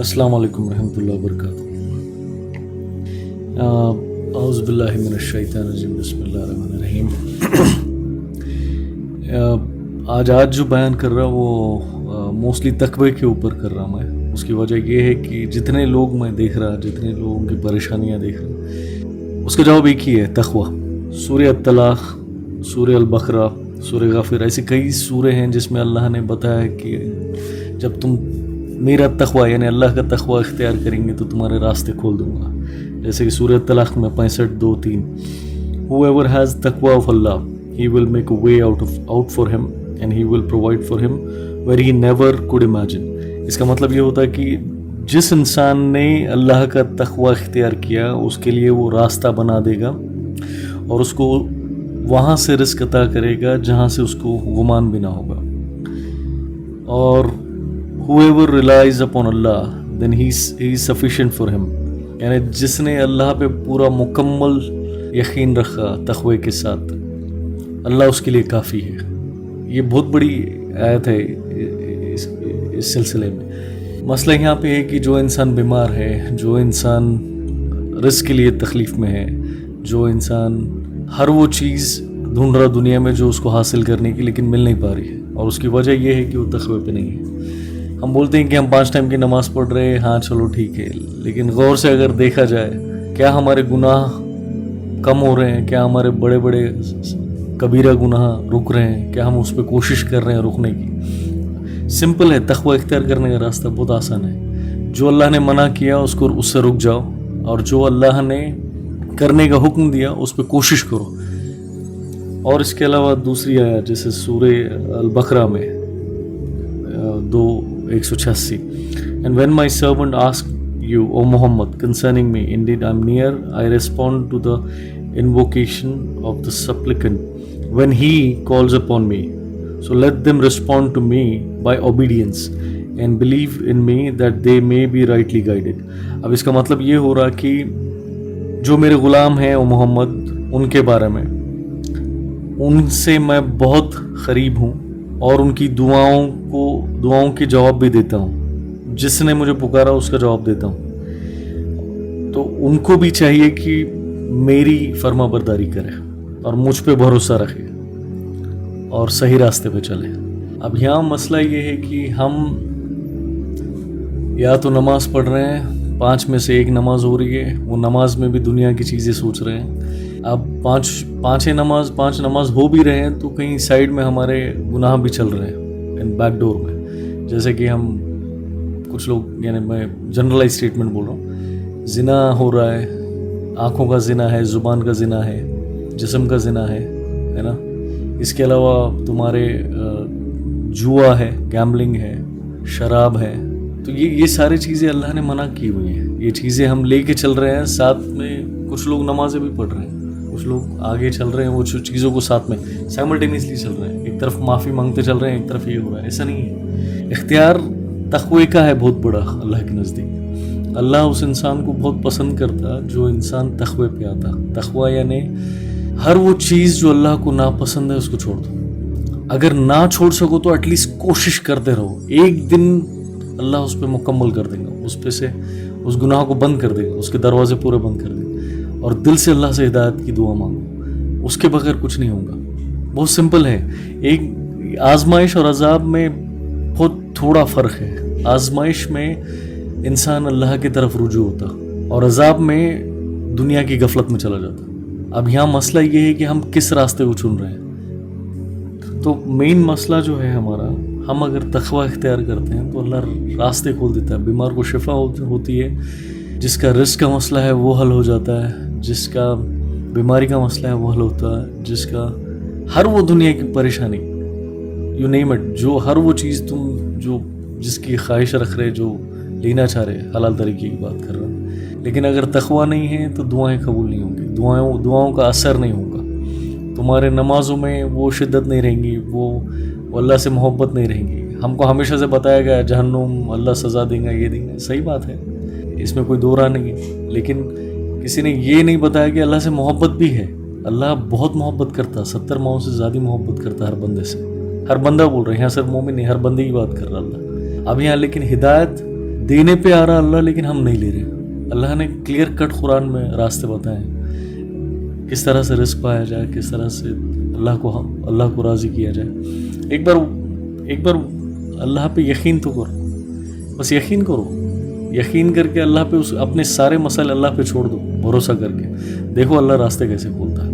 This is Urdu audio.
السلام علیکم ورحمۃ اللہ وبرکاتہ۔ اعوذ باللہ من الشیطان الرجیم، بسم اللہ الرحمن الرحیم۔ آج جو بیان کر رہا وہ موسٹلی تقوی کے اوپر کر رہا میں۔ اس کی وجہ یہ ہے کہ جتنے لوگ میں دیکھ رہا، جتنے لوگوں کی پریشانیاں دیکھ رہا، اس کا جواب ایک ہی ہے، تقوی۔ سورہ الطلاق، سورہ البقرہ، سورہ غافر، ایسی کئی سورے ہیں جس میں اللہ نے بتایا کہ جب تم میرا تقوی یعنی اللہ کا تقوی اختیار کریں گے تو تمہارے راستے کھول دوں گا۔ جیسے کہ سورہ الطلاق میں 65:2-3، Whoever has taqwa of Allah, he will make a way out for him and he will provide for him where he never could imagine۔ اس کا مطلب یہ ہوتا ہے کہ جس انسان نے اللہ کا تقوی اختیار کیا اس کے لیے وہ راستہ بنا دے گا اور اس کو وہاں سے رزق عطا کرے گا جہاں سے اس کو گمان بھی نہ ہوگا۔ اور whoever relies upon Allah then he is sufficient for him، یعنی جس نے اللہ پہ پورا مکمل یقین رکھا تقوی کے ساتھ، اللہ اس کے لیے کافی ہے۔ یہ بہت بڑی آیت ہے اس سلسلے میں۔ مسئلہ یہاں پہ ہے کہ جو انسان بیمار ہے، جو انسان رزق کے لیے تکلیف میں ہے، جو انسان ہر وہ چیز ڈھونڈ رہا دنیا میں جو اس کو حاصل کرنے کی لیکن مل نہیں پا رہی ہے، اور اس کی وجہ یہ ہے کہ وہ تقوی پہ نہیں ہے۔ ہم بولتے ہیں کہ ہم 5 ٹائم کی نماز پڑھ رہے ہیں، ہاں چلو ٹھیک ہے، لیکن غور سے اگر دیکھا جائے کیا ہمارے گناہ کم ہو رہے ہیں؟ کیا ہمارے بڑے بڑے کبیرہ گناہ رک رہے ہیں؟ کیا ہم اس پہ کوشش کر رہے ہیں رکنے کی؟ سمپل ہے، تقوی اختیار کرنے کا راستہ بہت آسان ہے۔ جو اللہ نے منع کیا اس سے رک جاؤ، اور جو اللہ نے کرنے کا حکم دیا اس پہ کوشش کرو۔ اور اس کے علاوہ دوسری آیت جیسے سورہ البقرہ میں 2:186، And when my servant asks you, O Muhammad, concerning me, indeed I am near, I respond to the invocation of the supplicant when he calls upon me. So let them respond to me by obedience and believe in me that they may be rightly guided۔ اب اس کا مطلب یہ ہو رہا کہ جو میرے غلام ہیں او محمد، ان کے بارے میں ان سے میں بہت قریب ہوں اور ان کی دعاؤں کے جواب بھی دیتا ہوں۔ جس نے مجھے پکارا اس کا جواب دیتا ہوں۔ تو ان کو بھی چاہیے کہ میری فرما برداری کرے اور مجھ پہ بھروسہ رکھے اور صحیح راستے پہ چلے۔ اب یہاں مسئلہ یہ ہے کہ ہم یا تو نماز پڑھ رہے ہیں، 5 میں سے 1 نماز ہو رہی ہے، وہ نماز میں بھی دنیا کی چیزیں سوچ رہے ہیں۔ اب 5 نماز ہو بھی رہے ہیں تو کہیں سائیڈ میں ہمارے گناہ بھی چل رہے ہیں بیک ڈور میں۔ جیسے کہ ہم کچھ لوگ، یعنی میں جنرلائز اسٹیٹمنٹ بول رہا ہوں، زنا ہو رہا ہے، آنکھوں کا زنا ہے، زبان کا زنا ہے، جسم کا زنا ہے نا۔ اس کے علاوہ تمہارے جوا ہے، گیمبلنگ ہے، شراب ہے۔ تو یہ ساری چیزیں اللہ نے منع کی ہوئی ہیں۔ یہ چیزیں ہم لے کے چل رہے ہیں، ساتھ میں کچھ لوگ نمازیں بھی پڑھ رہے ہیں، کچھ لوگ آگے چل رہے ہیں، وہ چیزوں کو ساتھ میں سائملٹینیسلی چل رہے ہیں۔ ایک طرف معافی مانگتے چل رہے ہیں، ایک طرف یہ ہو رہا ہے۔ ایسا نہیں ہے۔ اختیار تقوی کا ہے بہت بڑا اللہ کے نزدیک۔ اللہ اس انسان کو بہت پسند کرتا جو انسان تقوی پہ آتا۔ تقوی یعنی ہر وہ چیز جو اللہ کو ناپسند ہے اس کو چھوڑ دو۔ اگر نہ چھوڑ سکو تو ایٹ لیسٹ کوشش کرتے رہو، ایک دن اللہ اس پہ مکمل کر دے گا، اس پہ سے اس گناہ کو بند کر دے گا، اس کے دروازے پورے بند کر دے گا۔ اور دل سے اللہ سے ہدایت کی دعا مانگو، اس کے بغیر کچھ نہیں ہوگا۔ بہت سمپل ہے۔ ایک آزمائش اور عذاب میں بہت تھوڑا فرق ہے۔ آزمائش میں انسان اللہ کی طرف رجوع ہوتا اور عذاب میں دنیا کی غفلت میں چلا جاتا۔ اب یہاں مسئلہ یہ ہے کہ ہم کس راستے کو چن رہے ہیں۔ تو مین مسئلہ جو ہے ہمارا، ہم اگر تقوی اختیار کرتے ہیں تو اللہ راستے کھول دیتا ہے، بیمار کو شفا ہوتی ہے، جس کا رزق کا مسئلہ ہے وہ حل ہو جاتا ہے، جس کا بیماری کا مسئلہ ہے وہ حل ہوتا ہے، جس کا ہر وہ دنیا کی پریشانی، یو نیم اٹ، جو ہر وہ چیز تم جس کی خواہش رکھ رہے، جو لینا چاہ رہے، حلال طریقے کی بات کر رہا ہوں۔ لیکن اگر تقوی نہیں ہے تو دعائیں قبول نہیں ہوں گی، دعاؤں کا اثر نہیں ہوگا، تمہارے نمازوں میں وہ شدت نہیں رہیں گی، وہ اللہ سے محبت نہیں رہیں گی۔ ہم کو ہمیشہ سے بتایا گیا جہنم، اللہ سزا دیں گا، یہ دیں گا، صحیح بات ہے، اس میں کوئی دو راہ نہیں ہے۔ لیکن کسی نے یہ نہیں بتایا کہ اللہ سے محبت بھی ہے۔ اللہ بہت محبت کرتا، 70 ماؤں سے زیادہ محبت کرتا ہر بندے سے۔ ہر بندہ بول رہے ہیں، یہاں صرف مومن نہیں، ہر بندے کی بات کر رہا اللہ۔ اب یہاں لیکن ہدایت دینے پہ آ رہا اللہ لیکن ہم نہیں لے رہے. اللہ نے کلیئر کٹ قرآن میں راستے بتائے ہیں کس طرح سے رزق پایا جائے, کس طرح سے اللہ کو راضی کیا جائے. ایک بار اللہ پہ یقین تو کرو, بس یقین کرو, یقین کر کے اللہ پہ اپنے سارے مسائل اللہ پہ چھوڑ دو, بھروسہ کر کے دیکھو اللہ راستے کیسے کھولتا ہے.